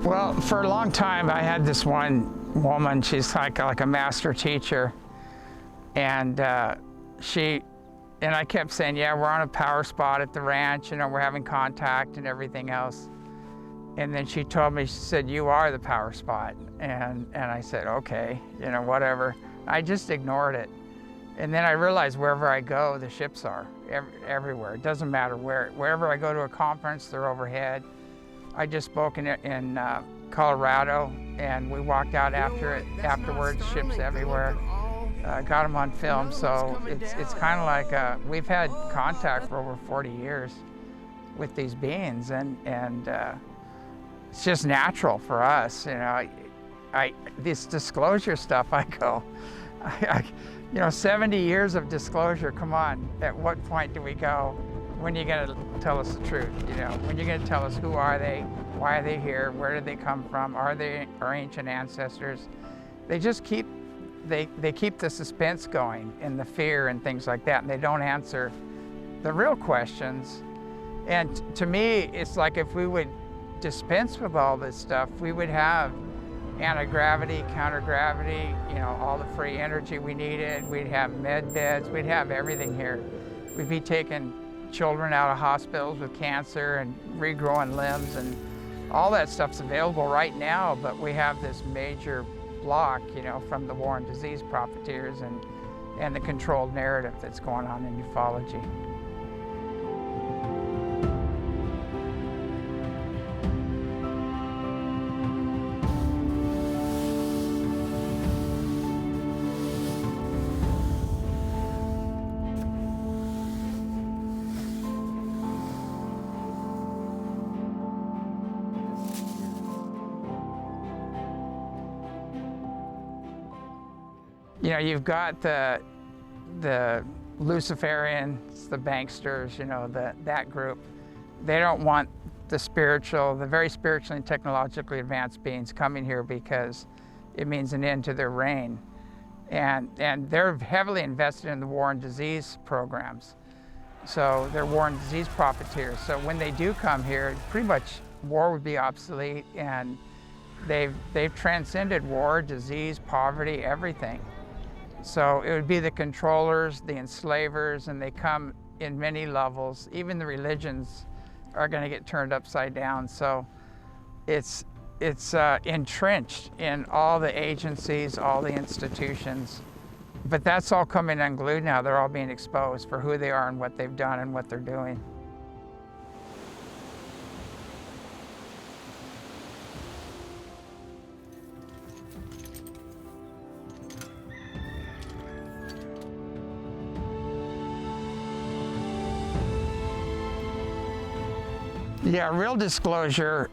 Well, for a long time, I had this one woman. She's like a master teacher, and I kept saying, "Yeah, we're on a power spot at the ranch. You know, we're having contact and everything else." And then she told me, she said, "You are the power spot." And I said, "Okay, you know, whatever." I just ignored it. And then I realized wherever I go, the ships are everywhere. It doesn't matter where. Wherever I go to a conference, they're overhead. I just spoke in Colorado, and we walked out afterwards, ships everywhere. Got them on film, so it's kind of like we've had contact for over 40 years with these beings, and it's just natural for us, you know. This disclosure stuff, I go, you know, 70 years of disclosure, come on, at what point do we go, when are you going to tell us the truth, you know? When are you going to tell us who are they, why are they here, where did they come from, are they our ancient ancestors? They just keep, they keep the suspense going and the fear and things like that, and they don't answer the real questions. And to me, it's like if we would dispense with all this stuff, we would have anti-gravity, counter-gravity, you know, all the free energy we needed. We'd have med beds, we'd have everything here. We'd be taking children out of hospitals with cancer and regrowing limbs, and all that stuff's available right now, but we have this major block, you know, from the war and disease profiteers and the controlled narrative that's going on in ufology. You know, you've got the Luciferians, the banksters, you know, that group. They don't want the very spiritually and technologically advanced beings coming here because it means an end to their reign. And they're heavily invested in the war and disease programs. So they're war and disease profiteers. So when they do come here, pretty much war would be obsolete, and they've transcended war, disease, poverty, everything. So it would be the controllers, the enslavers, and they come in many levels. Even the religions are going to get turned upside down. So it's entrenched in all the agencies, all the institutions. But that's all coming unglued now. They're all being exposed for who they are and what they've done and what they're doing. Yeah, real disclosure,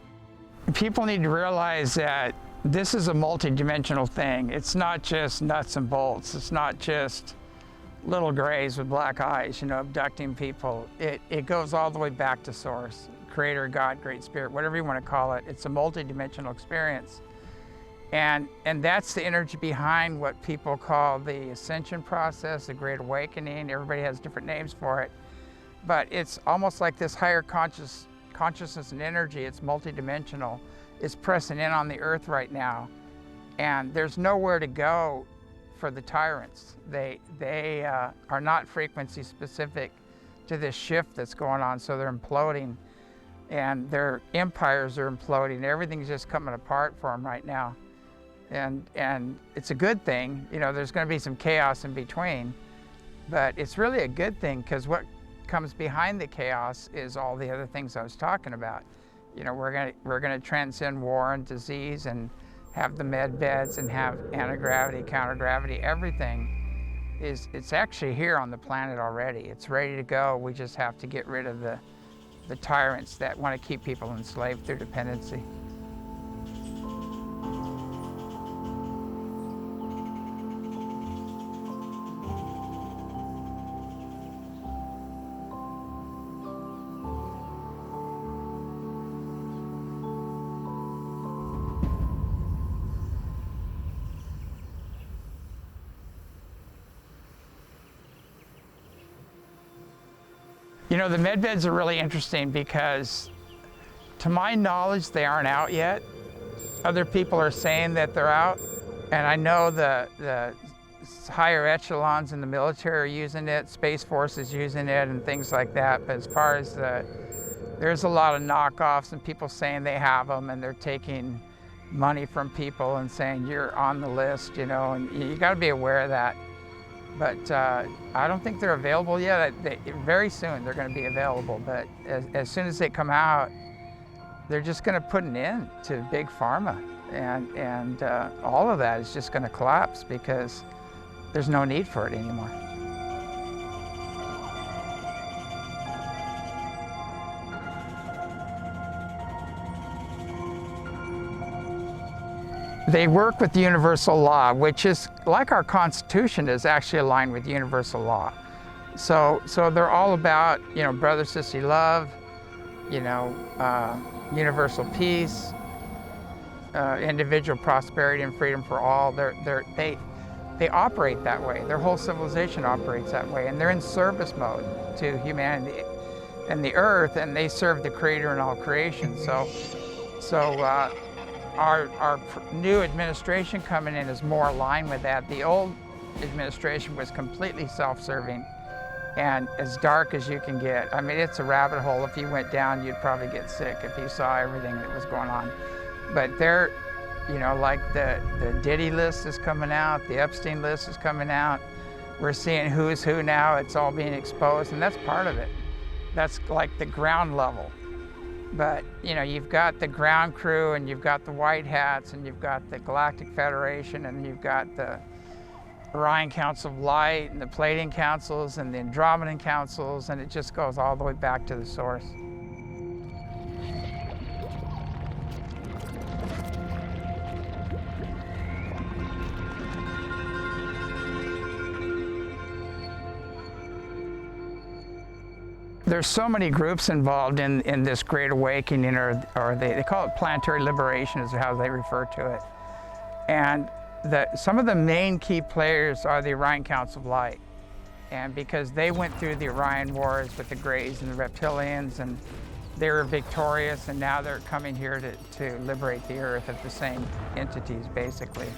people need to realize that this is a multi-dimensional thing. It's not just nuts and bolts. It's not just little grays with black eyes, you know, abducting people. It goes all the way back to source, creator, God, great spirit, whatever you want to call it. It's a multi-dimensional experience. And that's the energy behind what people call the ascension process, the great awakening. Everybody has different names for it. But it's almost like this higher consciousness and energy. It's multidimensional. It's pressing in on the earth right now, and there's nowhere to go for the tyrants. They are not frequency specific to this shift that's going on, so they're imploding, and their empires are imploding. Everything's just coming apart for them right now, and it's a good thing. You know, there's going to be some chaos in between, but it's really a good thing, because what comes behind the chaos is all the other things I was talking about. You know, we're gonna transcend war and disease and have the med beds and have anti-gravity, counter-gravity. Everything it's actually here on the planet already. It's ready to go. We just have to get rid of the tyrants that want to keep people enslaved through dependency. You know, the med beds are really interesting because, to my knowledge, they aren't out yet. other people are saying that they're out, and I know the higher echelons in the military are using it, Space Force is using it, and things like that. But as far as there's a lot of knockoffs and people saying they have them, and they're taking money from people and saying you're on the list, and you got to be aware of that. But I don't think they're available yet. Very soon they're going to be available, but as soon as they come out, they're just going to put an end to big pharma, and all of that is just going to collapse because there's no need for it anymore. They work with universal law, which is like our Constitution is actually aligned with universal law. So they're all about, brother, sister, love, universal peace, individual prosperity and freedom for all. They operate that way. Their whole civilization operates that way, and they're in service mode to humanity and the earth, and they serve the Creator in all creation. So our new administration coming in is more aligned with that. The old administration was completely self-serving and as dark as you can get. I mean, it's a rabbit hole. If you went down, you'd probably get sick if you saw everything that was going on. But they're, like the Diddy list is coming out, the Epstein list is coming out. We're seeing who's who now. It's all being exposed, and that's part of it. That's like the ground level. But, you've got the ground crew, and you've got the white hats, and you've got the Galactic Federation, and you've got the Orion Council of Light, and the Pleiadian Councils, and the Andromedan Councils, and it just goes all the way back to the source. There's so many groups involved in this Great Awakening, or they call it planetary liberation is how they refer to it. And some of the main key players are the Orion Council of Light. And because they went through the Orion Wars with the Greys and the Reptilians, and they were victorious, and now they're coming here to liberate the Earth of the same entities, basically.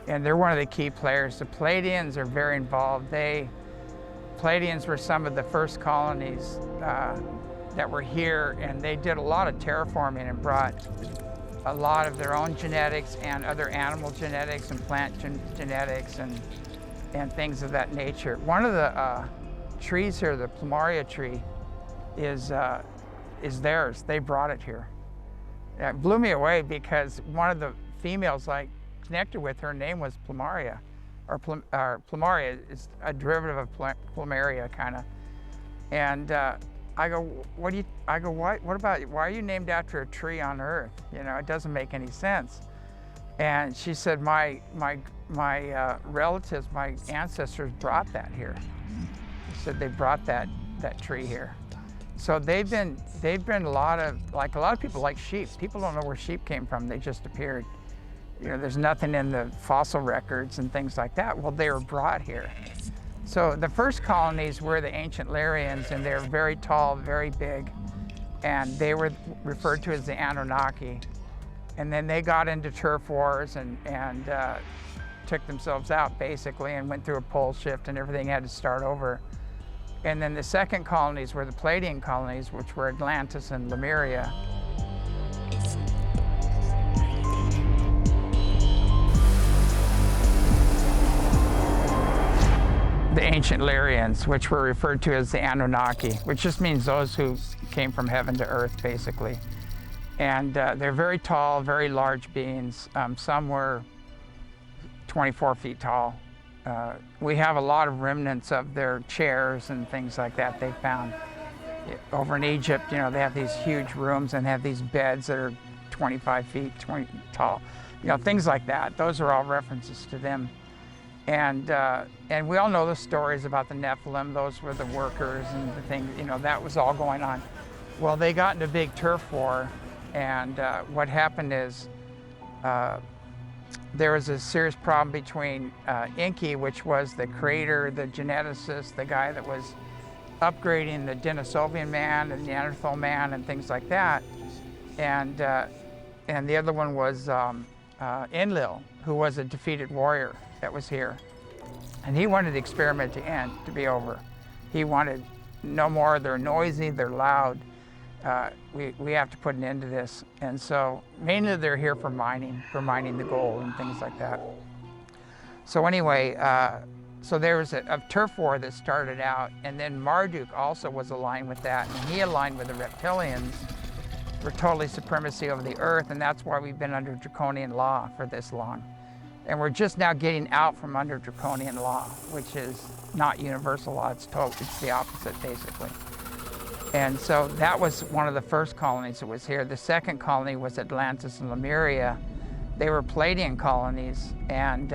And they're one of the key players. The Pleiadians are very involved. Pleiadians were some of the first colonies that were here, and they did a lot of terraforming and brought a lot of their own genetics and other animal genetics and plant genetics and things of that nature. One of the trees here, the plumeria tree, is theirs. They brought it here. It blew me away because one of the females I connected with, her name was Plumeria. Or plumeria is a derivative of plumeria, kind of. And I go, what about, why are you named after a tree on Earth? It doesn't make any sense. And she said, my relatives, my ancestors brought that here. She said they brought that tree here. So they've been a lot of people like sheep. People don't know where sheep came from. They just appeared. There's nothing in the fossil records and things like that. Well, they were brought here. So the first colonies were the ancient Lyrians, and they're very tall, very big, and they were referred to as the Anunnaki. And then they got into turf wars and took themselves out, basically, and went through a pole shift, and everything had to start over. And then the second colonies were the Pleiadian colonies, which were Atlantis and Lemuria. The ancient Lyrians, which were referred to as the Anunnaki, which just means those who came from heaven to earth, basically. And they're very tall, very large beings. Some were 24 feet tall. We have a lot of remnants of their chairs and things like that they found. Over in Egypt, they have these huge rooms and have these beds that are 25 feet tall. Things like that. Those are all references to them. And we all know the stories about the Nephilim. Those were the workers and the things, that was all going on. Well, they got in a big turf war, and what happened is there was a serious problem between Enki, which was the creator, the geneticist, the guy that was upgrading the Denisovian man and Neanderthal man and things like that. And and the other one was Enlil, who was a defeated warrior that was here. And he wanted the experiment to end, to be over. He wanted no more, they're noisy, they're loud. We have to put an end to this. And so mainly they're here for mining the gold and things like that. So anyway, so there was a turf war that started out, and then Marduk also was aligned with that, and he aligned with the reptilians for totally supremacy over the earth, and that's why we've been under draconian law for this long. And we're just now getting out from under draconian law, which is not universal law, it's the opposite basically. And so that was one of the first colonies that was here. The second colony was Atlantis and Lemuria. They were Palladian colonies, and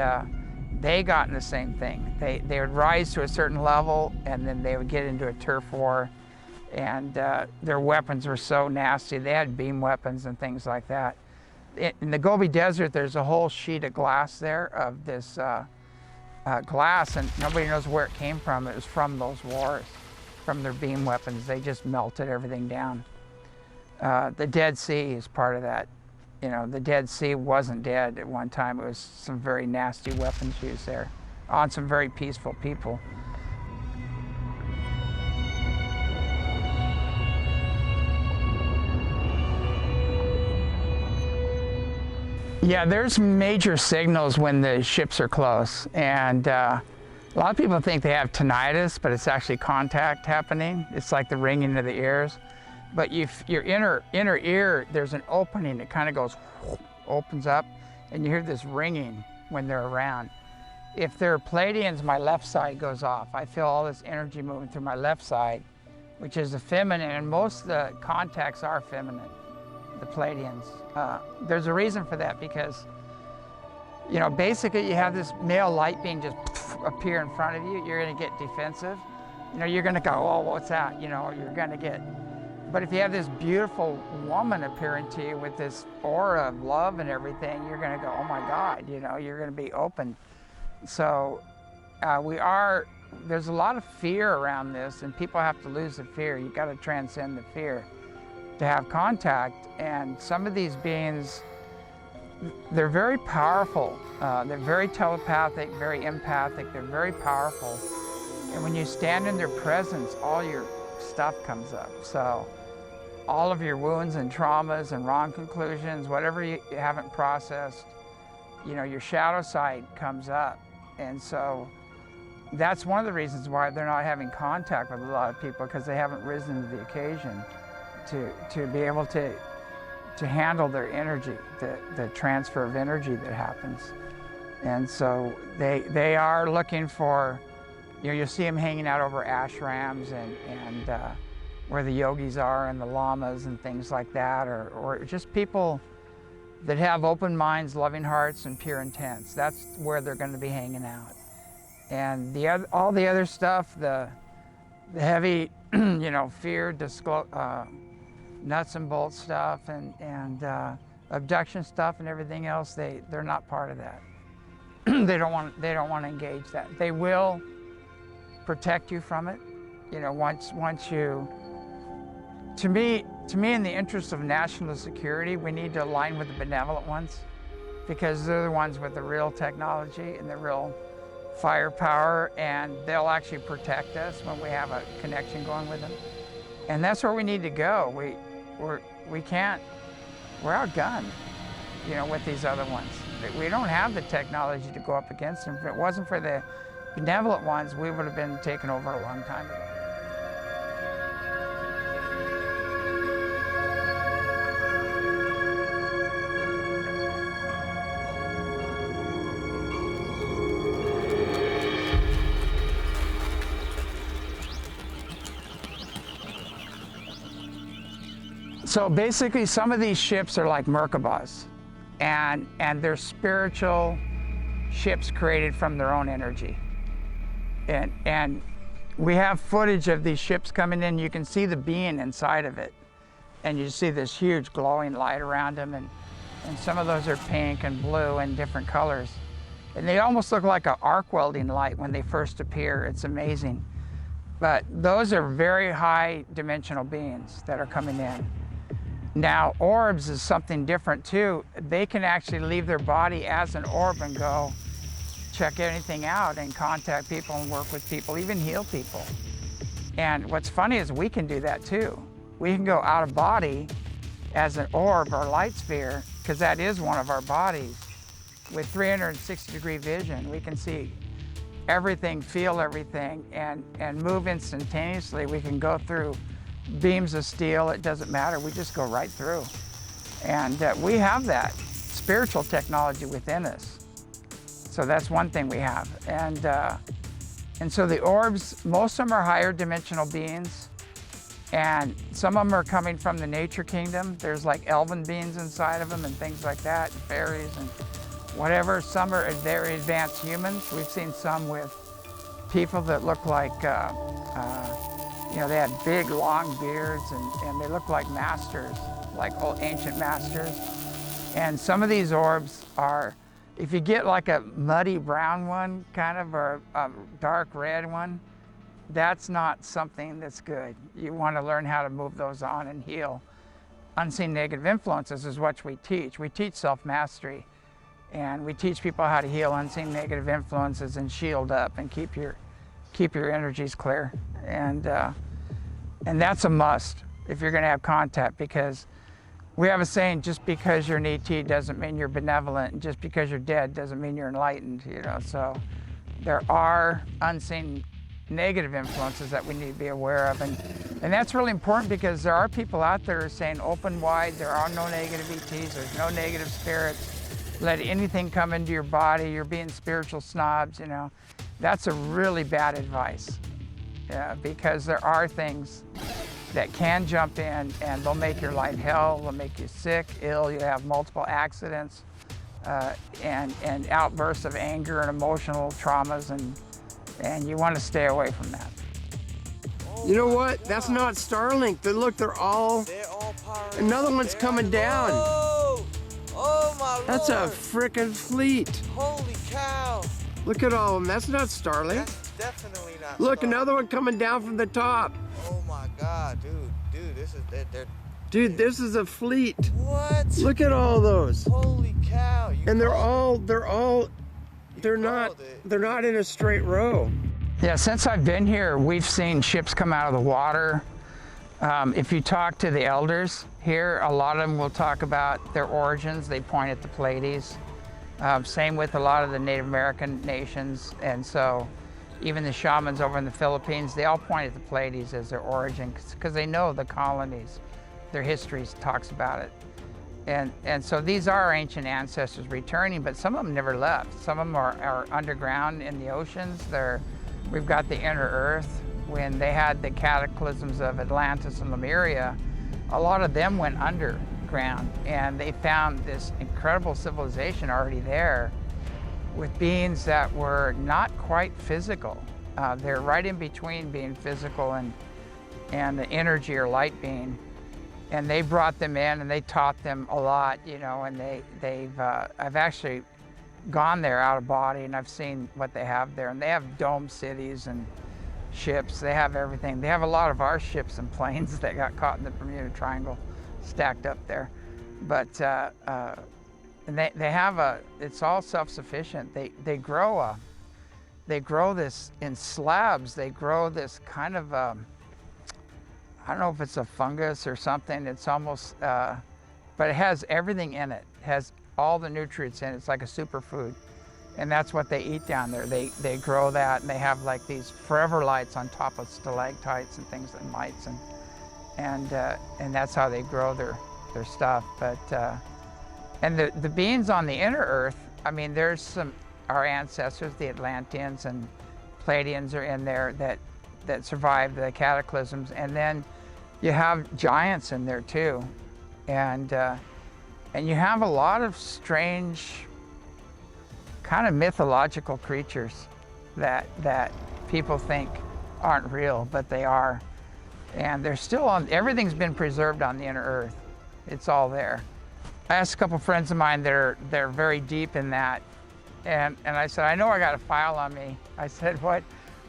they got in the same thing. They would rise to a certain level, and then they would get into a turf war, and their weapons were so nasty. They had beam weapons and things like that. In the Gobi Desert, there's a whole sheet of glass there of this glass, and nobody knows where it came from. It was from those wars, from their beam weapons. They just melted everything down. The Dead Sea is part of that. You know, the Dead Sea wasn't dead at one time. It was some very nasty weapons used there on some very peaceful people. Yeah, there's major signals when the ships are close, and a lot of people think they have tinnitus, but it's actually contact happening. It's like the ringing of the ears. But your inner ear, there's an opening that kind of goes, opens up, and you hear this ringing when they're around. If they're Palladians, my left side goes off. I feel all this energy moving through my left side, which is the feminine, and most of the contacts are feminine, the Palladians. There's a reason for that, because, you know, basically you have this male light being just appear in front of you, you're gonna get defensive. You know, you're gonna go, oh, what's that? You know, you're gonna get. But if you have this beautiful woman appearing to you with this aura of love and everything, you're going to go, oh my God, you know, you're going to be open. So there's a lot of fear around this, and people have to lose the fear. You got to transcend the fear to have contact. And some of these beings, they're very powerful. They're very telepathic, very empathic. They're very powerful. And when you stand in their presence, all your stuff comes up. So all of your wounds and traumas and wrong conclusions, whatever you haven't processed, you know, your shadow side comes up. And so that's one of the reasons why they're not having contact with a lot of people, because they haven't risen to the occasion to be able to handle their energy, the transfer of energy that happens. And so they are looking for, you know, you'll see them hanging out over ashrams and where the yogis are and the lamas and things like that, or just people that have open minds, loving hearts, and pure intents. That's where they're going to be hanging out. And all the other stuff, the heavy, you know, fear, nuts and bolts stuff, and abduction stuff and everything else, they're not part of that. They don't want to engage that. They will protect you from it. You know, once you, to me, in the interest of national security, we need to align with the benevolent ones, because they're the ones with the real technology and the real firepower, and they'll actually protect us when we have a connection going with them. And that's where we need to go. We're outgunned, you know, with these other ones. We don't have the technology to go up against them. If it wasn't for the benevolent ones, we would have been taken over a long time ago. So basically, some of these ships are like Merkabahs, and they're spiritual ships created from their own energy. And we have footage of these ships coming in. You can see the being inside of it, and you see this huge glowing light around them, and some of those are pink and blue and different colors. And they almost look like an arc welding light when they first appear. It's amazing. But those are very high dimensional beings that are coming in. Now, orbs is something different too. They can actually leave their body as an orb and go check anything out and contact people and work with people, even heal people. And what's funny is we can do that too. We can go out of body as an orb or light sphere, because that is one of our bodies. With 360-degree vision, we can see everything, feel everything, and move instantaneously. We can go through beams of steel, it doesn't matter, we just go right through. And we have that spiritual technology within us. So that's one thing we have. And so the orbs, most of them are higher dimensional beings, and some of them are coming from the nature kingdom. There's like elven beings inside of them and things like that, and fairies and whatever. Some are very advanced humans. We've seen some with people that look like, you know, they had big, long beards, and they look like masters, like old ancient masters. And some of these orbs are, if you get like a muddy brown one, kind of, or a dark red one, that's not something that's good. You want to learn how to move those on and heal. Unseen negative influences is what we teach. We teach self-mastery, and we teach people how to heal unseen negative influences and shield up and keep your energies clear. And that's a must if you're going to have contact, because we have a saying, just because you're an ET doesn't mean you're benevolent, and just because you're dead doesn't mean you're enlightened, you know. So there are unseen negative influences that we need to be aware of, and that's really important, because there are people out there saying open wide, there are no negative ETs, there's no negative spirits, let anything come into your body, you're being spiritual snobs, you know. That's a really bad advice, because there are things that can jump in and they'll make your life hell, they'll make you sick, ill, you have multiple accidents, and outbursts of anger and emotional traumas, and you want to stay away from that. You know what? That's not Starlink. Look, they're all another one's coming down. Oh my Lord. That's a frickin' fleet. Holy cow. Look at all of them. That's not Starlink. That's definitely not Look, Starlink. another one coming down from the top. Oh my God, dude, this is they're Dude, this is a fleet. what? Look at all those. Holy cow. And they're not in a straight row. Yeah, since I've been here, we've seen ships come out of the water. If you talk to the elders here, a lot of them will talk about their origins. They point at the Pleiades. Same with a lot of the Native American nations. And so even the shamans over in the Philippines, they all point at the Pleiades as their origin, because they know the colonies, their history talks about it. And so these are ancient ancestors returning, but some of them never left. Some of them are underground in the oceans. We've got the inner earth. When they had the cataclysms of Atlantis and Lemuria, a lot of them went underground, and they found this incredible civilization already there with beings that were not quite physical. They're right in between being physical and the energy or light being. And they brought them in and they taught them a lot, you know, and I've actually gone there out of body, and I've seen what they have there. And they have dome cities and ships, they have everything. They have a lot of our ships and planes that got caught in the Bermuda Triangle stacked up there. But and they have it's all self-sufficient. They grow this in slabs. They grow this kind of, I don't know if it's a fungus or something. It's almost, but it has everything in it. It has all the nutrients in it. It's like a superfood. And that's what they eat down there. They grow that, and they have like these forever lights on top of stalactites and things and mites, and that's how they grow their stuff. But and the beings on the inner earth, I mean, there's our ancestors, the Atlanteans and Pleiadians are in there that survived the cataclysms, and then you have giants in there too, and you have a lot of strange kind of mythological creatures that people think aren't real, but they are. And they're still on, everything's been preserved on the inner earth. It's all there. I asked a couple friends of mine they're very deep in that, and I said, I know I got a file on me. I said, what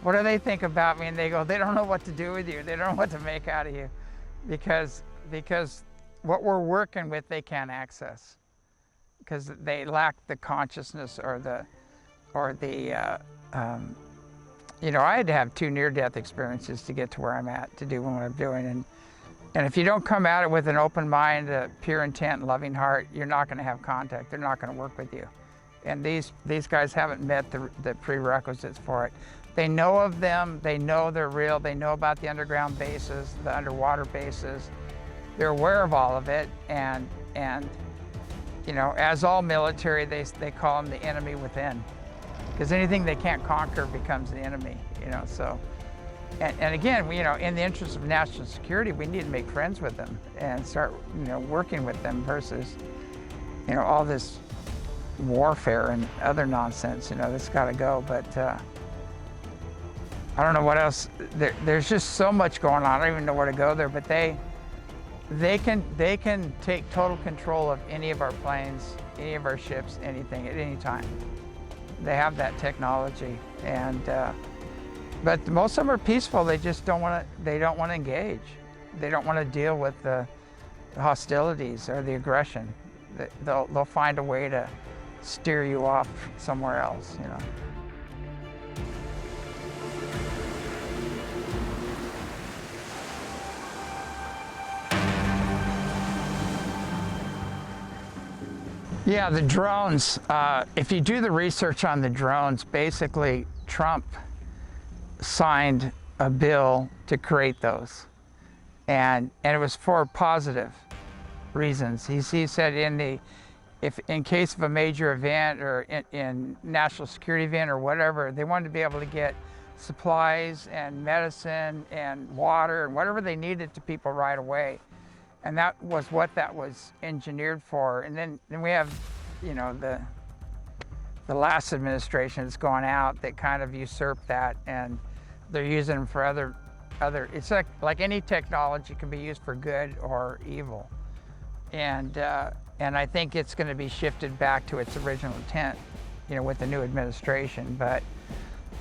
do they think about me? And they go, they don't know what to do with you. They don't know what to make out of you, because what we're working with, they can't access because they lack the consciousness or the you know, I had to have 2 near-death experiences to get to where I'm at, to do what I'm doing. And if you don't come at it with an open mind, a pure intent, loving heart, you're not going to have contact. They're not going to work with you. And these guys haven't met the prerequisites for it. They know of them. They know they're real. They know about the underground bases, the underwater bases. They're aware of all of it. And you know, as all military, they call them the enemy within. Because anything they can't conquer becomes the enemy, you know, so. And again, you know, in the interest of national security, we need to make friends with them and start, you know, working with them versus, you know, all this warfare and other nonsense, you know, that's got to go. But I don't know what else. There's just so much going on. I don't even know where to go there. But they can take total control of any of our planes, any of our ships, anything at any time. They have that technology, and but most of them are peaceful. They just don't want to. They don't want to engage. They don't want to deal with the hostilities or the aggression. They'll find a way to steer you off somewhere else, you know. Yeah, the drones, if you do the research on the drones, basically Trump signed a bill to create those. And it was for positive reasons. He said if in case of a major event or in national security event or whatever, they wanted to be able to get supplies and medicine and water and whatever they needed to people right away. And that was what that was engineered for. And then we have, you know, the last administration that's gone out that kind of usurped that, and they're using them for other. It's like any technology can be used for good or evil, and I think it's going to be shifted back to its original intent, you know, with the new administration. But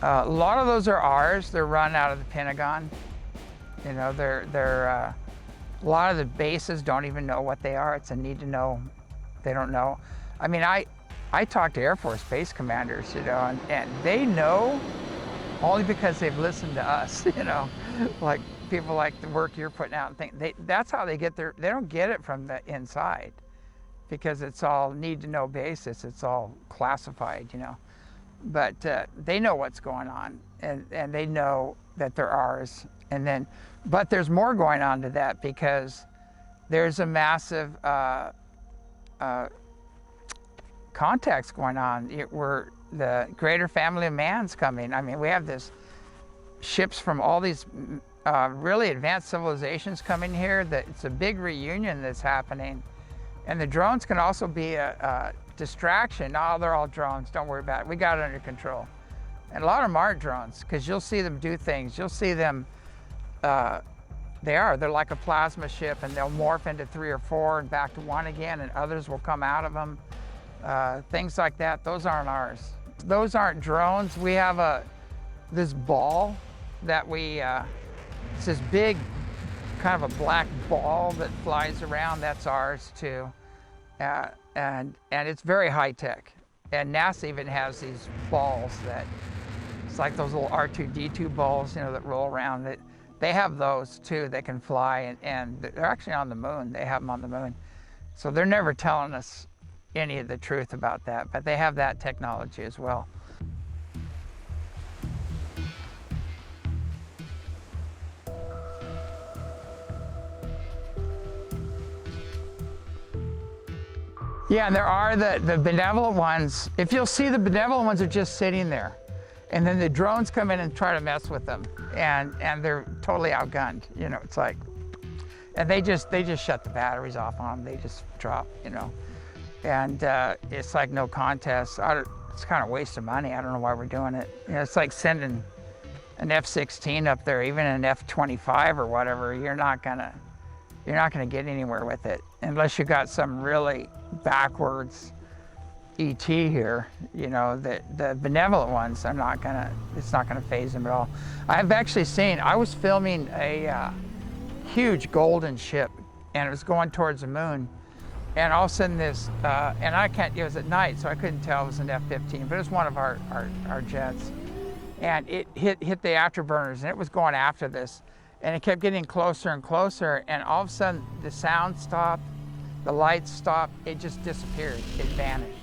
a lot of those are ours. They're run out of the Pentagon. You know, they're a lot of the bases don't even know what they are. It's a need to know. They don't know. I mean, I talk to Air Force base commanders, you know, and they know only because they've listened to us, you know, like people like the work you're putting out and think that's how they get they don't get it from the inside because it's all need to know basis. It's all classified, you know, but they know what's going on and they know that they're ours. And then, but there's more going on to that because there's a massive contacts going on. Where the greater family of man's coming. I mean, we have this ships from all these really advanced civilizations coming here. That it's a big reunion that's happening, and the drones can also be a distraction. Oh, they're all drones. Don't worry about it. We got it under control. And a lot of them aren't drones because you'll see them do things. You'll see them. They're like a plasma ship, and they'll morph into 3 or 4 and back to 1 again, and others will come out of them. Things like that. Those aren't ours. Those aren't drones. We have this ball that it's this big kind of a black ball that flies around. That's ours too, and it's very high tech. And NASA even has these balls that it's like those little R2-D2 balls, you know, that roll around. That they have those too. They can fly, and they're actually on the moon. They have them on the moon, so they're never telling us any of the truth about that, but they have that technology as well. Yeah, and there are the benevolent ones. If you'll see, the benevolent ones are just sitting there, and then the drones come in and try to mess with them, and they're totally outgunned. You know, it's like, and they just shut the batteries off on them. They just drop, you know. And it's like no contest. It's kind of a waste of money. I don't know why we're doing it. You know, it's like sending an F-16 up there, even an F-25 or whatever. You're not gonna get anywhere with it unless you got some really backwards ET here. You know, the benevolent ones are not gonna. It's not gonna phase them at all. I've actually seen. I was filming a huge golden ship, and it was going towards the moon. And all of a sudden this, and I can't, it was at night, so I couldn't tell it was an F-15, but it was one of our jets. And it hit the afterburners, and it was going after this. And it kept getting closer and closer, and all of a sudden the sound stopped, the lights stopped, it just disappeared, it vanished.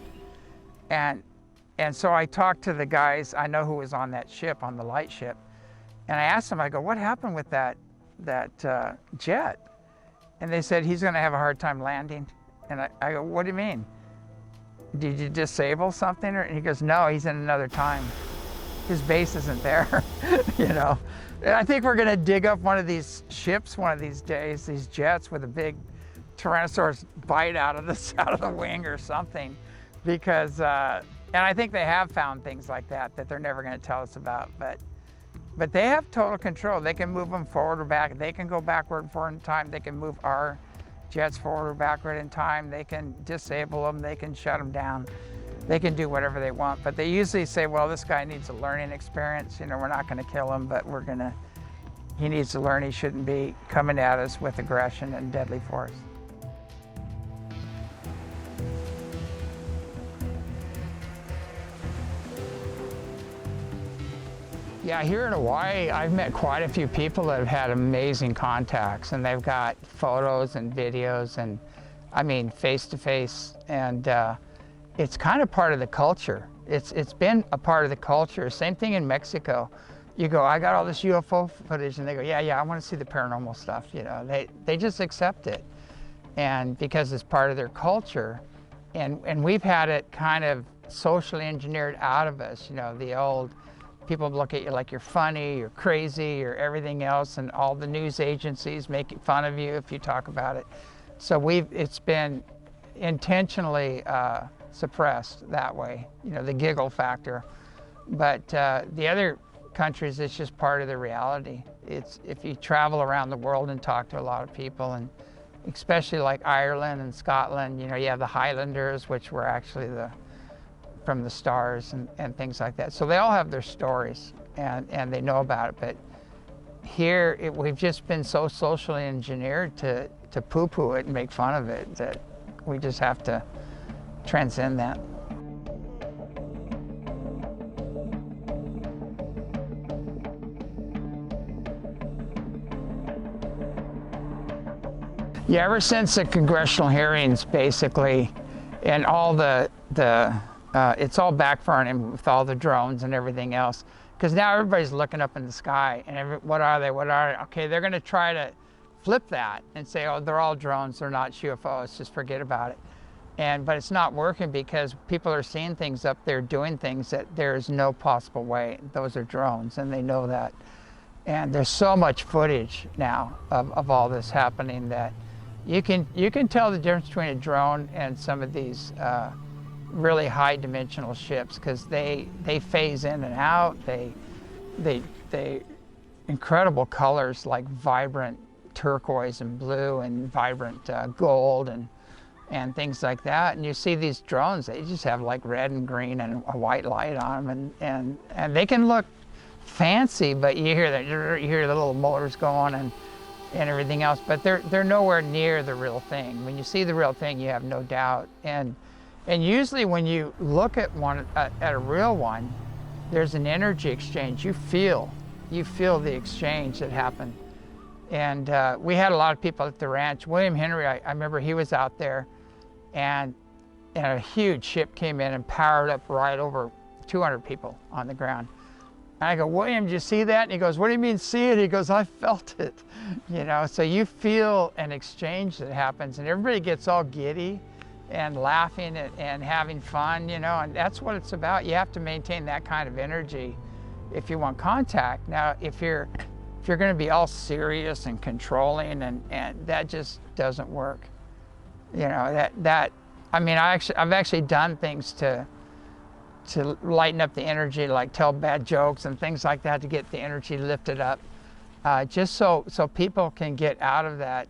And so I talked to the guys I know who was on that ship, on the light ship, and I asked them, I go, what happened with that jet? And they said, he's gonna have a hard time landing. And I go, what do you mean? Did you disable something? And he goes, no, he's in another time. His base isn't there, you know? And I think we're gonna dig up one of these ships one of these days, these jets with a big Tyrannosaurus bite out of the wing or something, because, and I think they have found things like that they're never gonna tell us about, but they have total control. They can move them forward or back. They can go backward and forward in time. They can move our jets forward or backward in time. They can disable them. They can shut them down. They can do whatever they want. But they usually say, well, this guy needs a learning experience. You know, we're not going to kill him, but he needs to learn. He shouldn't be coming at us with aggression and deadly force. Yeah, here in Hawaii, I've met quite a few people that have had amazing contacts, and they've got photos and videos and, I mean, face-to-face, and it's kind of part of the culture. It's been a part of the culture. Same thing in Mexico. You go, I got all this UFO footage, and they go, yeah, I want to see the paranormal stuff, you know. They just accept it, and because it's part of their culture, and we've had it kind of socially engineered out of us, you know, the old, people look at you like you're funny, you're crazy, or everything else, and all the news agencies making fun of you if you talk about it. So it's been intentionally suppressed that way, you know, the giggle factor. But the other countries, it's just part of the reality. It's, if you travel around the world and talk to a lot of people, and especially like Ireland and Scotland, you know, you have the Highlanders, which were actually from the stars and things like that. So they all have their stories, and they know about it. But here, we've just been so socially engineered to poo-poo it and make fun of it, that we just have to transcend that. Yeah, ever since the congressional hearings, basically, and all it's all backfiring with all the drones and everything else, because now everybody's looking up in the sky, and what are they? Okay, they're going to try to flip that and say, oh, they're all drones, they're not UFOs, just forget about it. But it's not working, because people are seeing things up there, doing things that there's no possible way those are drones, and they know that. And there's so much footage now of all this happening that you can tell the difference between a drone and some of these really high dimensional ships, because they phase in and out. They incredible colors, like vibrant turquoise and blue and vibrant gold and things like that. And you see these drones, they just have like red and green and a white light on them, and they can look fancy, but you hear the little motors going and everything else, but they're nowhere near the real thing. When you see the real thing, you have no doubt. And usually when you look at a real one, there's an energy exchange. You feel the exchange that happened. And we had a lot of people at the ranch. William Henry, I remember he was out there, and a huge ship came in and powered up right over 200 people on the ground. And I go, William, did you see that? And he goes, what do you mean see it? He goes, I felt it. You know, so you feel an exchange that happens, and everybody gets all giddy and laughing and having fun, you know, and that's what it's about. You have to maintain that kind of energy if you want contact. Now, if you're going to be all serious and controlling, and that just doesn't work. You know, I mean, I've actually done things to lighten up the energy, like tell bad jokes and things like that, to get the energy lifted up, just so people can get out of that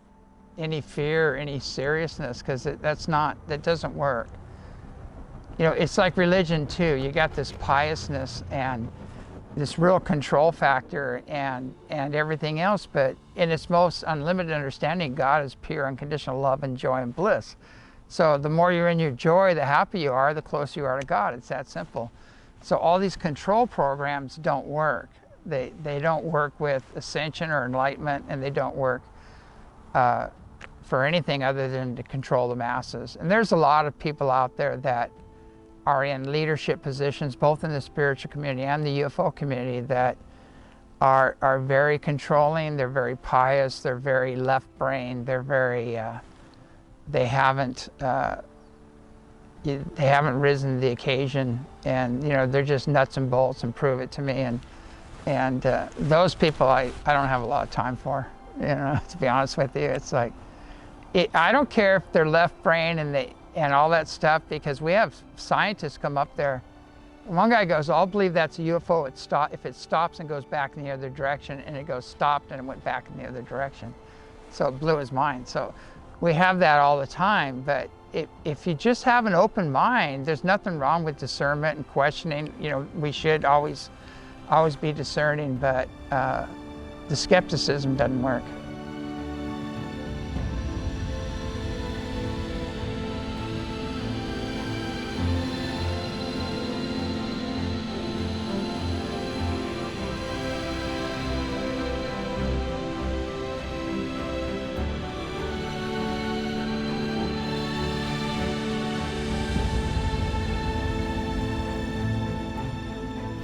any fear or any seriousness, because that doesn't work. You know, it's like religion too. You got this piousness, and this real control factor and everything else, but in its most unlimited understanding, God is pure unconditional love and joy and bliss. So the more you're in your joy, the happier you are, the closer you are to God. It's that simple. So all these control programs don't work. They don't work with ascension or enlightenment, and they don't work for anything other than to control the masses. And there's a lot of people out there that are in leadership positions, both in the spiritual community and the UFO community, that are very controlling, they're very pious, they're very left-brained, they're very, they haven't risen to the occasion, and they're just nuts and bolts and prove it to me, and those people I don't have a lot of time for, to be honest with you. It's like, I don't care if they're left-brained and all that stuff, because we have scientists come up there. One guy goes, I'll believe that's a UFO if it stops and goes back in the other direction, and it goes stopped and it went back in the other direction. So it blew his mind. So we have that all the time, but if you just have an open mind, there's nothing wrong with discernment and questioning. We should always be discerning, but the skepticism doesn't work.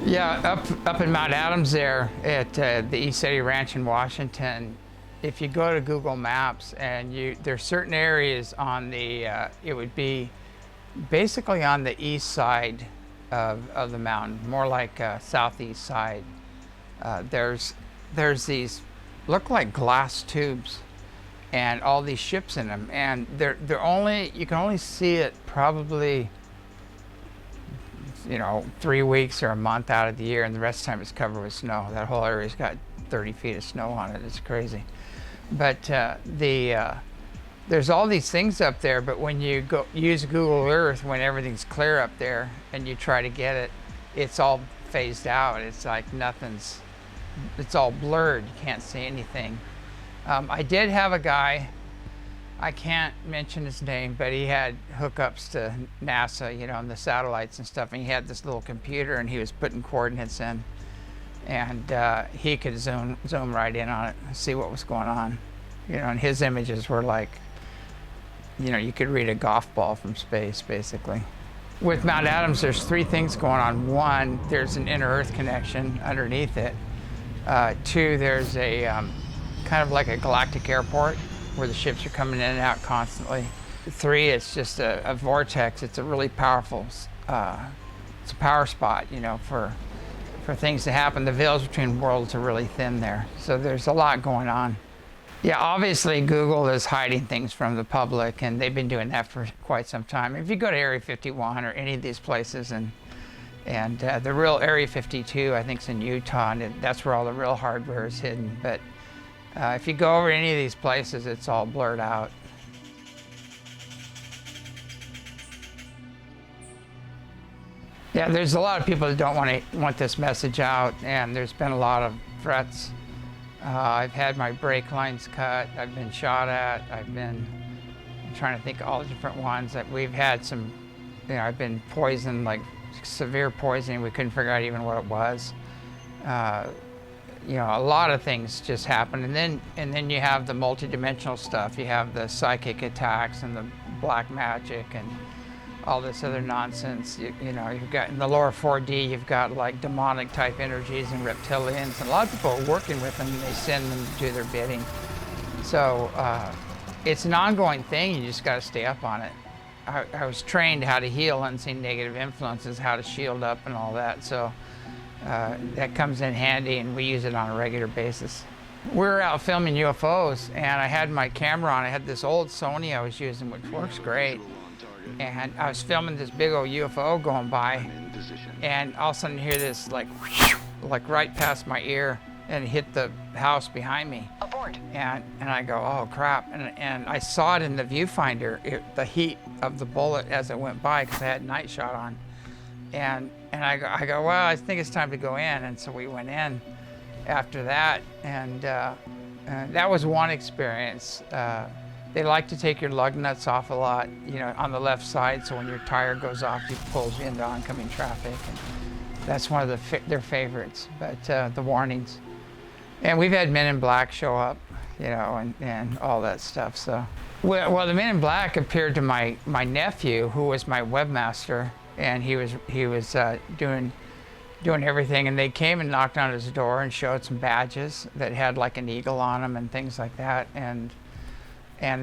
Yeah, up in Mount Adams there at the East City Ranch in Washington, if you go to Google Maps and there's certain areas on the, it would be basically on the east side of the mountain, more like southeast side. There's these, look like glass tubes, and all these ships in them, and you can only see it probably 3 weeks or a month out of the year, and the rest of the time it's covered with snow. That whole area's got 30 feet of snow on it. It's crazy. But there's all these things up there, but when you use Google Earth, when everything's clear up there and you try to get it, it's all phased out. It's like it's all blurred. You can't see anything. I did have a guy, I can't mention his name, but he had hookups to NASA, and the satellites and stuff, and he had this little computer, and he was putting coordinates in, and he could zoom right in on it and see what was going on, and his images were like, you could read a golf ball from space, basically. With Mount Adams, there's 3 things going on. 1, there's an inner Earth connection underneath it. 2, there's a kind of like a galactic airport, where the ships are coming in and out constantly. 3, it's just a vortex. It's a really powerful, it's a power spot, for things to happen. The veils between worlds are really thin there. So there's a lot going on. Yeah, obviously Google is hiding things from the public, and they've been doing that for quite some time. If you go to Area 51 or any of these places, and the real Area 52, I think, is in Utah, and that's where all the real hardware is hidden. But if you go over any of these places, it's all blurred out. Yeah, there's a lot of people that don't want this message out, and there's been a lot of threats. I've had my brake lines cut, I've been shot at, I'm trying to think of all the different ones that we've had some, I've been poisoned, like severe poisoning. We couldn't figure out even what it was. A lot of things just happen, and then you have the multidimensional stuff. You have the psychic attacks and the black magic and all this other nonsense. You've got in the lower 4D, you've got like demonic type energies and reptilians, and a lot of people are working with them, and they send them to do their bidding. So it's an ongoing thing. You just got to stay up on it. I was trained how to heal unseen negative influences, how to shield up and all that. So that comes in handy, and we use it on a regular basis. We were out filming UFOs, and I had my camera on. I had this old Sony I was using, which works great. And I was filming this big old UFO going by, and all of a sudden I hear this like right past my ear, and it hit the house behind me. Abort. And I go, oh crap. And I saw it in the viewfinder, the heat of the bullet as it went by, because I had night shot on. And I go, well, I think it's time to go in. And so we went in after that, and that was one experience. They like to take your lug nuts off a lot, you know, on the left side, so when your tire goes off, it pulls you into oncoming traffic. And that's one of their favorites, but the warnings. And we've had Men in Black show up, you know, and all that stuff. So, well, the Men in Black appeared to my nephew, who was my webmaster, and he was doing everything. And they came and knocked on his door and showed some badges that had like an eagle on them and things like that. And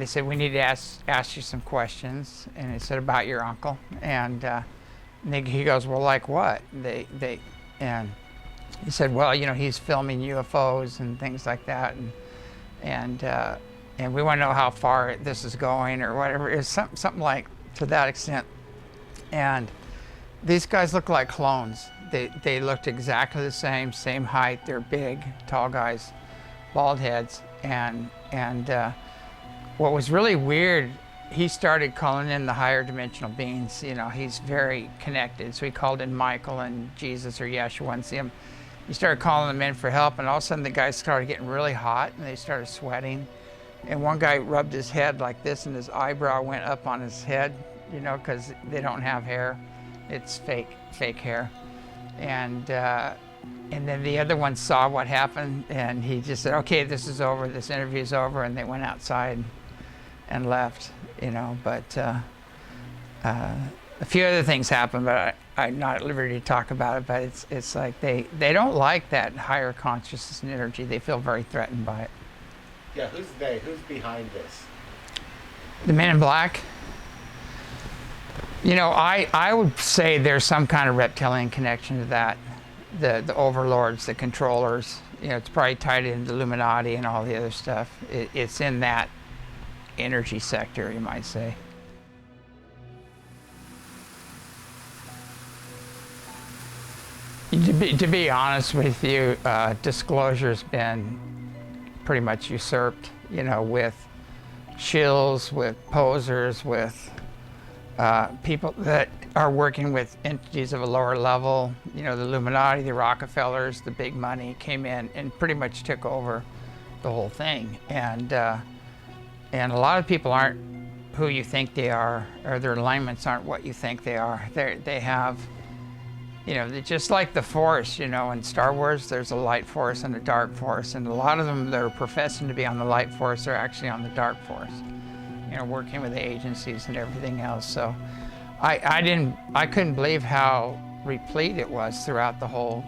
they said, we need to ask you some questions. And he said, about your uncle. And he goes, well, like what? And he said, well, you know, he's filming UFOs and things like that. And we want to know how far this is going or whatever. It's something like to that extent. And these guys look like clones. They looked exactly the same height. They're big, tall guys, bald heads. And what was really weird, he started calling in the higher dimensional beings. You know, he's very connected. So he called in Michael and Jesus or Yeshua and see him. He started calling them in for help, and all of a sudden the guys started getting really hot and they started sweating. And one guy rubbed his head like this and his eyebrow went up on his head, you know, because they don't have hair. It's fake hair. And then the other one saw what happened, and he just said, okay, this is over, this interview's over, and they went outside and left, you know. But a few other things happened, but I'm not at liberty to talk about it. But it's like they don't like that higher consciousness and energy. They feel very threatened by it. Yeah, who's they? Who's behind this? The Men in Black? You know, I would say there's some kind of reptilian connection to that. The overlords, the controllers, you know, it's probably tied into the Illuminati and all the other stuff. It's in that energy sector, you might say. To be honest with you, disclosure's been pretty much usurped, you know, with shills, with posers, with people that are working with entities of a lower level. You know, the Illuminati, the Rockefellers, the big money came in and pretty much took over the whole thing. And a lot of people aren't who you think they are, or their alignments aren't what you think they are. They have, you know, they're just like the Force, you know, in Star Wars, there's a light force and a dark force. And a lot of them that are professing to be on the light force are actually on the dark force, you know, working with the agencies and everything else. So I couldn't believe how replete it was throughout the whole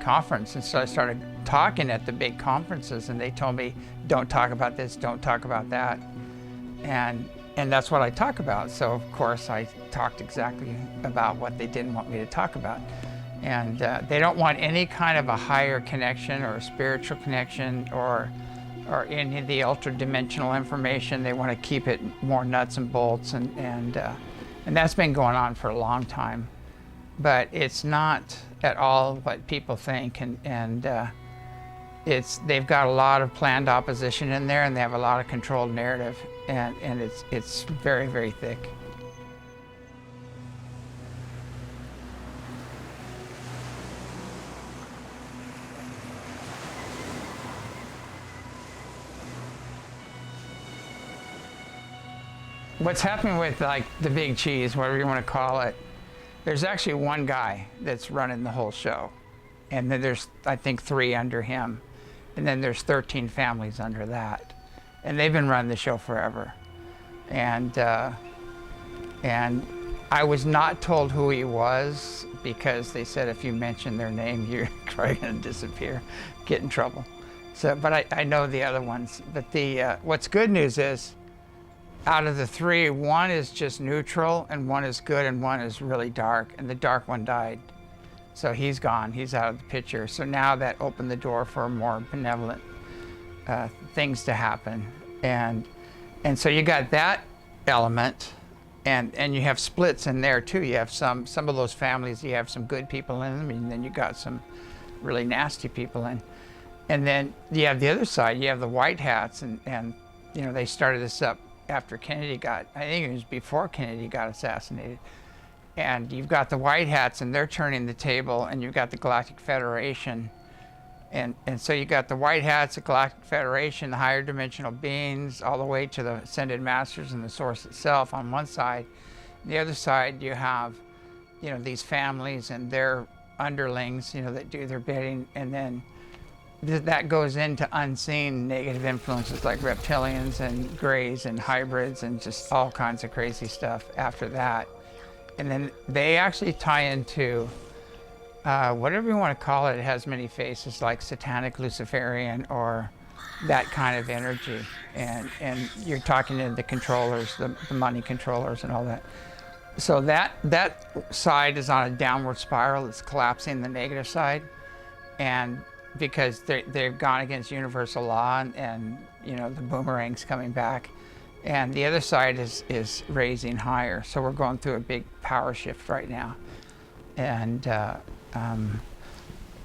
conference. And so I started talking at the big conferences, and they told me, don't talk about this, don't talk about that. And that's what I talk about. So of course I talked exactly about what they didn't want me to talk about. And they don't want any kind of a higher connection or a spiritual connection or any of the ultra-dimensional information. They want to keep it more nuts and bolts, and that's been going on for a long time. But it's not at all what people think, and they've got a lot of planned opposition in there, and they have a lot of controlled narrative, and it's very, very thick. What's happening with like the big cheese, whatever you want to call it, there's actually one guy that's running the whole show. And then there's, I think, 3 under him. And then there's 13 families under that. And they've been running the show forever. And I was not told who he was, because they said if you mention their name, you're probably going to disappear, get in trouble. So, but I know the other ones. But what's good news is, out of the 3, 1 is just neutral, and 1 is good, and 1 is really dark, and the dark one died. So he's gone, he's out of the picture. So now that opened the door for more benevolent things to happen. And so you got that element, and you have splits in there too. You have some of those families, you have some good people in them, and then you got some really nasty people in. And then you have the other side, you have the white hats, and you know, they started this up after Kennedy I think it was before Kennedy got assassinated. And you've got the white hats, and they're turning the table, and you've got the Galactic Federation. And so you got the white hats, the Galactic Federation, the higher dimensional beings, all the way to the ascended masters and the source itself on one side. The other side, you have, you know, these families and their underlings, you know, that do their bidding. And then that goes into unseen negative influences like reptilians and grays and hybrids and just all kinds of crazy stuff after that. And then they actually tie into whatever you want to call it. It has many faces, like satanic Luciferian or that kind of energy. And you're talking to the controllers, the money controllers and all that. So that side is on a downward spiral. It's collapsing the negative side. And because they've gone against universal law and you know, the boomerang's coming back. And the other side is raising higher. So we're going through a big power shift right now. And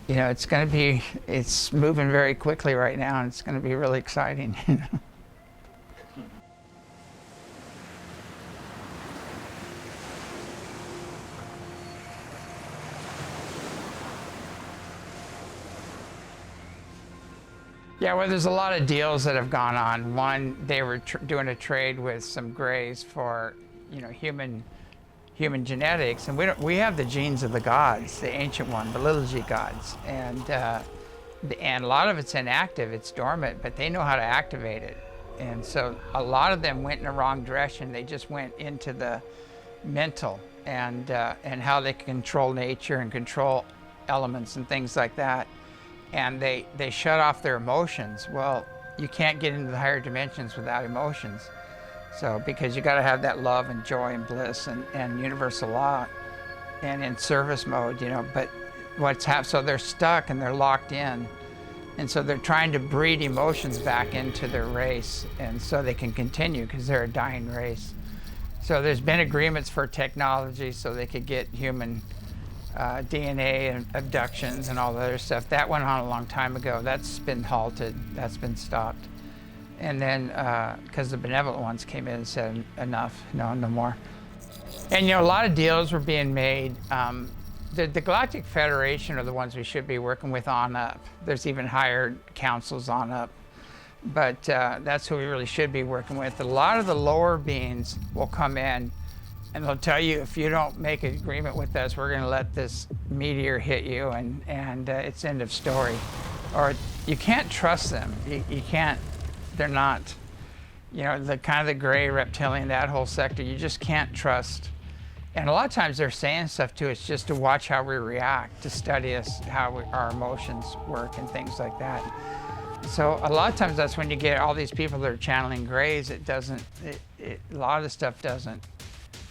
you know, it's moving very quickly right now, and it's going to be really exciting. Yeah, well, there's a lot of deals that have gone on. One, they were doing a trade with some grays for, you know, human genetics, and we have the genes of the gods, the ancient one, the little g gods, and a lot of it's inactive, it's dormant, but they know how to activate it. And so a lot of them went in the wrong direction. They just went into the mental and how they can control nature and control elements and things like that. And they shut off their emotions. Well, you can't get into the higher dimensions without emotions. So, because you got to have that love and joy and bliss and universal law and in service mode, you know. But so they're stuck and they're locked in. And so they're trying to breed emotions back into their race, and so they can continue, because they're a dying race. So there's been agreements for technology so they could get human DNA and abductions and all the other stuff. That went on a long time ago. That's been halted, that's been stopped. And then, because the benevolent ones came in and said, enough, no more. And you know, a lot of deals were being made. The Galactic Federation are the ones we should be working with on up. There's even higher councils on up. But that's who we really should be working with. A lot of the lower beings will come in and they'll tell you, if you don't make an agreement with us, we're going to let this meteor hit you, and it's end of story. Or you can't trust them. You can't. They're not, you know, the kind of the gray reptilian, that whole sector, you just can't trust. And a lot of times they're saying stuff to us just to watch how we react, to study us, how our emotions work and things like that. So a lot of times that's when you get all these people that are channeling grays. A lot of the stuff doesn't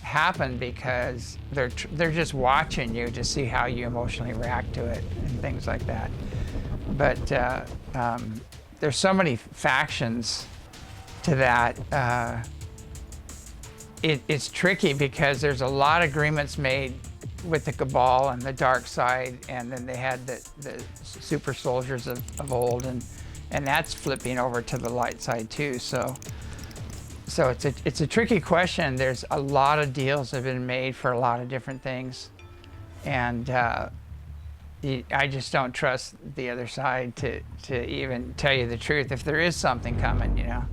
happen because they're just watching you to see how you emotionally react to it and things like that. But there's so many factions to that. It's tricky because there's a lot of agreements made with the cabal and the dark side, and then they had the super soldiers of old, and that's flipping over to the light side too. So it's a tricky question. There's a lot of deals that have been made for a lot of different things, and I just don't trust the other side to even tell you the truth. If there is something coming, you know,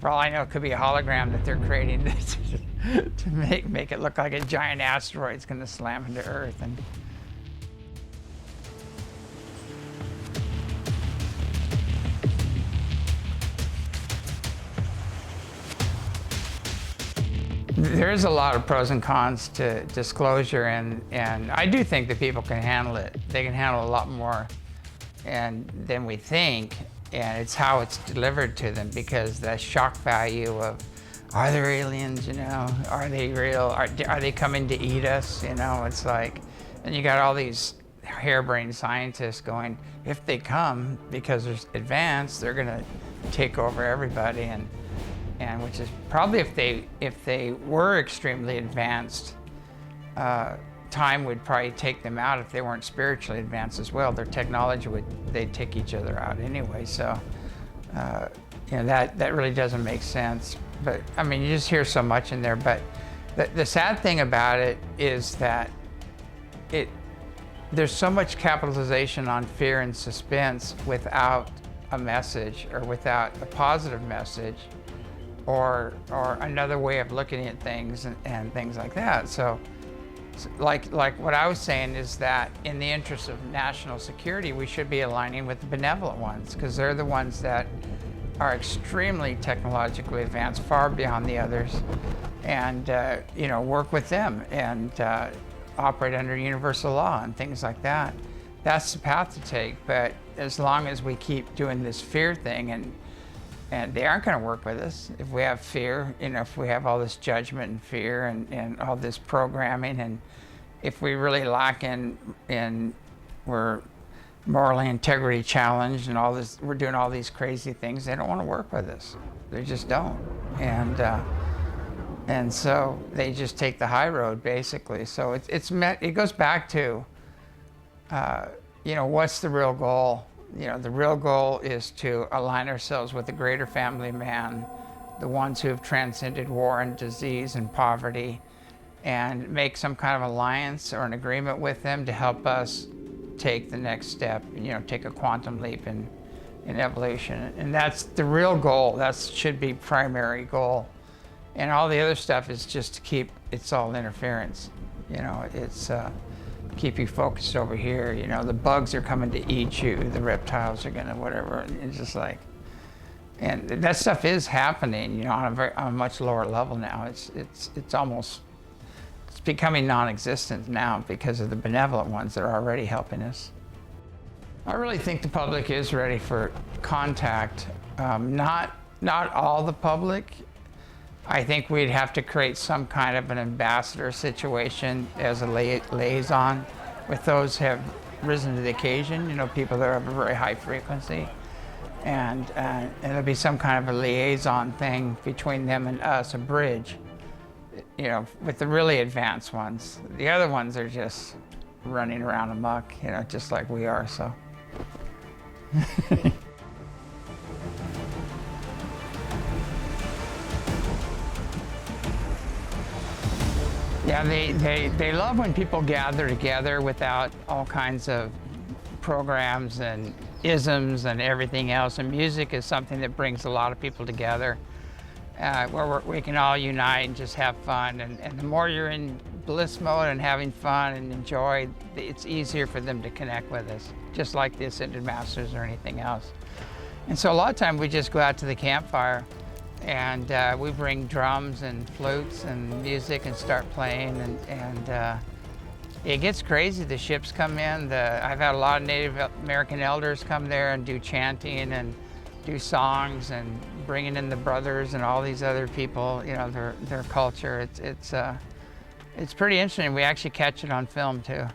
for all I know, it could be a hologram that they're creating to make it look like a giant asteroid's going to slam into Earth. And there's a lot of pros and cons to disclosure, and I do think that people can handle it. They can handle a lot more than we think, and it's how it's delivered to them, because the shock value of, are there aliens, you know, are they real, are they coming to eat us, you know, it's like, and you got all these harebrained scientists going, if they come, because they're advanced, they're gonna take over everybody, and which is probably, if they were extremely advanced, time would probably take them out. If they weren't spiritually advanced as well, their technology they'd take each other out anyway. So you know, that really doesn't make sense. But I mean, you just hear so much in there. But The sad thing about it is that there's so much capitalization on fear and suspense without a message, or without a positive message, or another way of looking at things and things like that. So like what I was saying is that in the interest of national security, we should be aligning with the benevolent ones, because they're the ones that are extremely technologically advanced, far beyond the others, and work with them and operate under universal law and things like that. That's the path to take. But as long as we keep doing this fear thing, and they aren't going to work with us if we have fear, if we have all this judgment and fear and all this programming, and if we really lack we're morally integrity challenged and all this, we're doing all these crazy things, they don't want to work with us. They just don't. And so they just take the high road, basically. So it goes back to, what's the real goal? The real goal is to align ourselves with the greater family of man, the ones who have transcended war and disease and poverty, and make some kind of alliance or an agreement with them to help us take the next step, take a quantum leap in evolution. And that's the real goal. That should be primary goal. And all the other stuff is just to keep, it's all interference. It's keep you focused over here. The bugs are coming to eat you, the reptiles are gonna whatever. It's just like, and that stuff is happening, on a much lower level now. It's becoming non-existent now because of the benevolent ones that are already helping us. I really think the public is ready for contact. Not all the public. I think we'd have to create some kind of an ambassador situation as a liaison with those who have risen to the occasion, people that have a very high frequency. And there'll be some kind of a liaison thing between them and us, a bridge, with the really advanced ones. The other ones are just running around amok, just like we are, so. Yeah, they love when people gather together without all kinds of programs and isms and everything else. And music is something that brings a lot of people together, where we can all unite and just have fun. And the more you're in bliss mode and having fun and enjoy, it's easier for them to connect with us, just like the Ascended Masters or anything else. And so a lot of times we just go out to the campfire, and we bring drums and flutes and music and start playing, and it gets crazy. The ships come in. I've had a lot of Native American elders come there and do chanting and do songs and bringing in the brothers and all these other people, their culture. It's pretty interesting. We actually catch it on film too.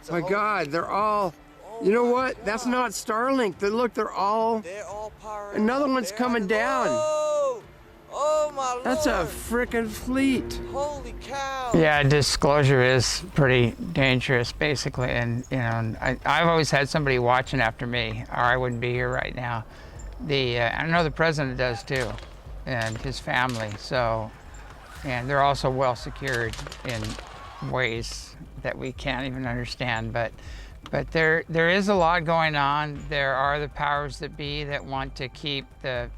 My God, they're all. You know what? That's not Starlink. Look, they're all powered. Another one's coming down. Oh my Lord. That's a frickin' fleet. Holy cow. Yeah, disclosure is pretty dangerous, basically. And I've always had somebody watching after me, or I wouldn't be here right now. I know the president does too, and his family. So, and they're also well secured in ways that we can't even understand. But there is a lot going on. There are the powers that be that want to keep the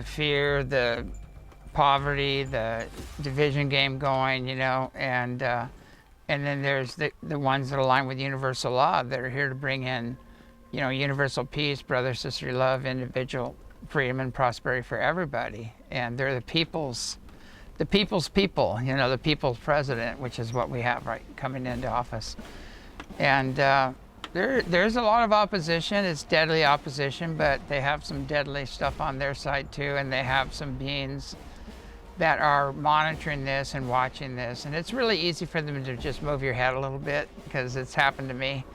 fear, the poverty, the division game going, and then there's the ones that align with universal law that are here to bring in, universal peace, brother, sister love, individual freedom and prosperity for everybody. And they're the people's people, the people's president, which is what we have coming into office. And there's a lot of opposition. It's deadly opposition, but they have some deadly stuff on their side too, and they have some beings that are monitoring this and watching this. And it's really easy for them to just move your head a little bit, because it's happened to me.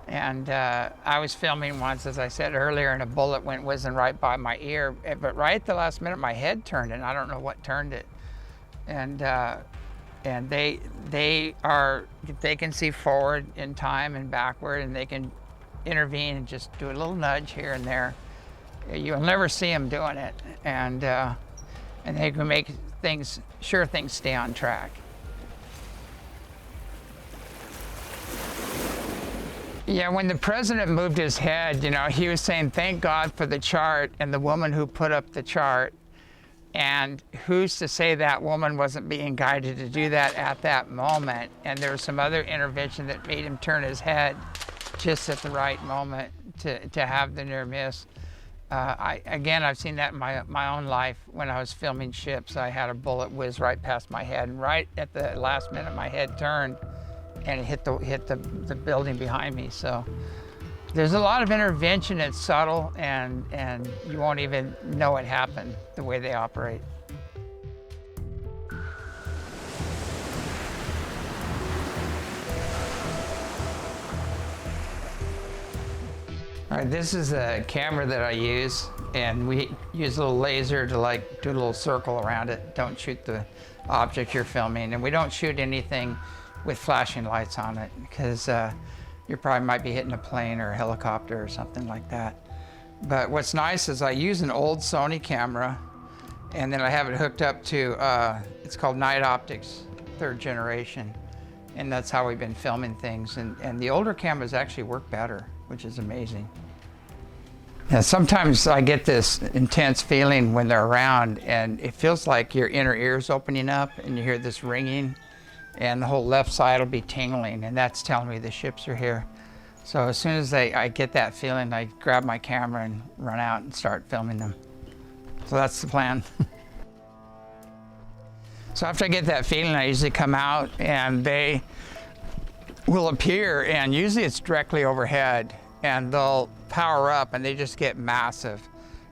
And I was filming once, as I said earlier, and a bullet went whizzing right by my ear, but right at the last minute my head turned, and I don't know what turned it. And they can see forward in time and backward, and they can intervene and just do a little nudge here and there. You'll never see them doing it. And and they can make sure things stay on track. Yeah, when the president moved his head, he was saying, thank God for the chart and the woman who put up the chart. And who's to say that woman wasn't being guided to do that at that moment? And there was some other intervention that made him turn his head just at the right moment to have the near miss. I've seen that in my own life. When I was filming ships, I had a bullet whiz right past my head, and right at the last minute, my head turned, and it hit the building behind me. So there's a lot of intervention. It's subtle, and you won't even know it happened the way they operate. All right, this is a camera that I use, and we use a little laser to do a little circle around it. Don't shoot the object you're filming, and we don't shoot anything with flashing lights on it, because you probably might be hitting a plane or a helicopter or something like that. But what's nice is I use an old Sony camera, and then I have it hooked up to, it's called Night Optics, 3rd generation. And that's how we've been filming things. And the older cameras actually work better, which is amazing. Yeah, sometimes I get this intense feeling when they're around, and it feels like your inner ear's opening up and you hear this ringing, and the whole left side will be tingling, and that's telling me the ships are here. So as soon as I get that feeling, I grab my camera and run out and start filming them. So that's the plan. So after I get that feeling, I usually come out, and they will appear, and usually it's directly overhead, and they'll power up and they just get massive.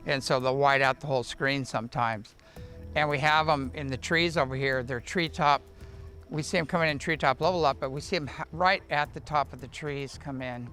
And so they'll white out the whole screen sometimes. And we have them in the trees over here. They're treetop. We see them coming in treetop level up, but we see them right at the top of the trees come in.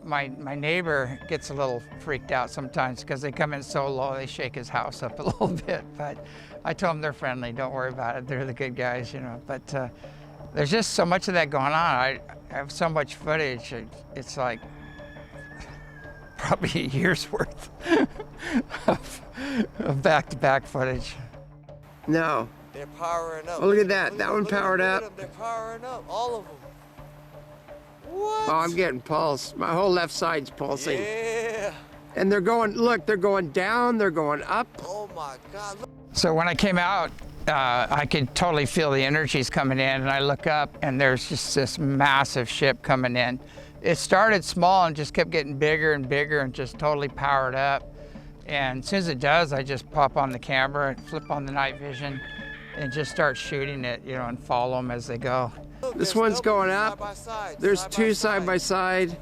My neighbor gets a little freaked out sometimes because they come in so low, they shake his house up a little bit. But I told them they're friendly, don't worry about it. They're the good guys, But there's just so much of that going on. I have so much footage. It's like probably a year's worth of back-to-back footage. No. They're powering up. Oh, look at that. That one powered up. They're powering up, all of them. What? Oh, I'm getting pulse. My whole left side's pulsing. Yeah. And they're going, look, they're going down, they're going up. Oh my God. Look. So when I came out, I could totally feel the energies coming in, and I look up and there's just this massive ship coming in. It started small and just kept getting bigger and bigger and just totally powered up. And as soon as it does, I just pop on the camera, flip on the night vision, and just start shooting it, and follow them as they go. Look, This one's going up. There's two side by side.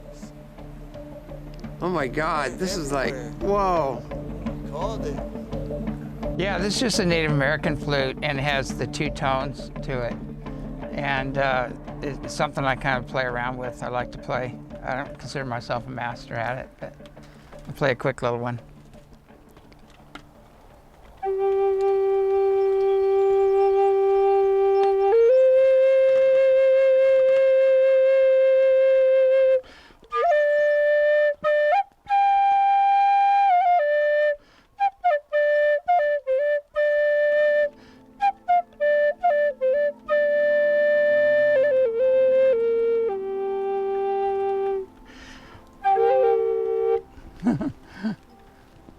Oh my God, this is like, whoa. Called it. Yeah, this is just a Native American flute, and it has the 2 tones to it. And it's something I kind of play around with. I like to play. I don't consider myself a master at it, but I'll play a quick little one.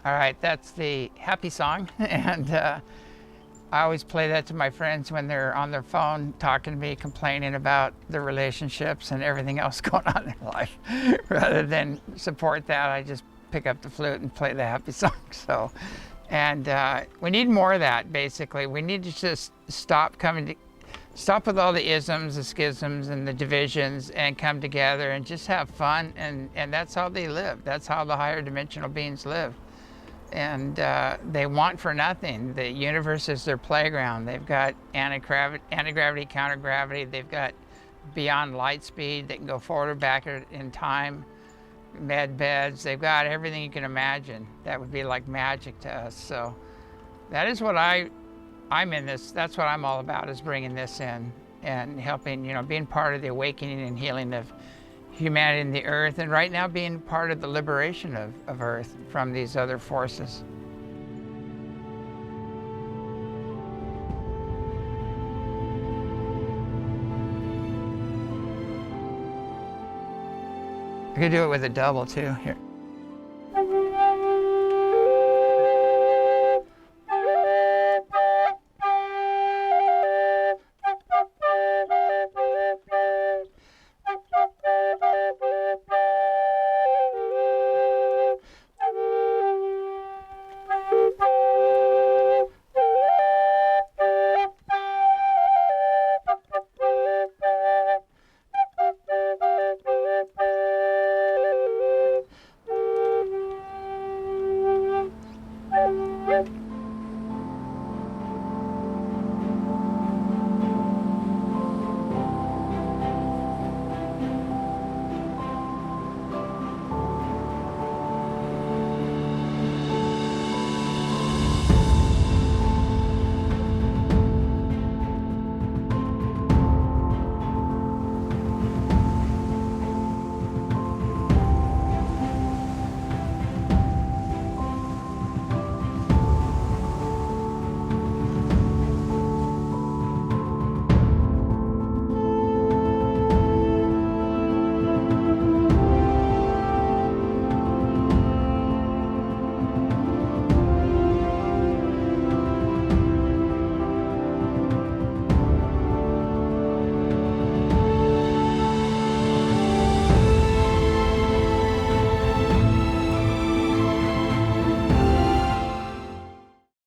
All right, that's the happy song, and I always play that to my friends when they're on their phone talking to me, complaining about their relationships and everything else going on in their life. Rather than support that, I just pick up the flute and play the happy song. So, and we need more of that, basically. We need to just stop with all the isms, the schisms, and the divisions, and come together and just have fun, and that's how they live. That's how the higher dimensional beings live. And they want for nothing. The universe is their playground. They've got anti-gravity, counter-gravity. They've got beyond light speed. They can go forward or back in time. Med beds. They've got everything you can imagine. That would be like magic to us. So That is what I'm in this. That's what I'm all about, is bringing this in and helping, being part of the awakening and healing of humanity and the earth, and right now being part of the liberation of Earth from these other forces. I could do it with a double too. Here.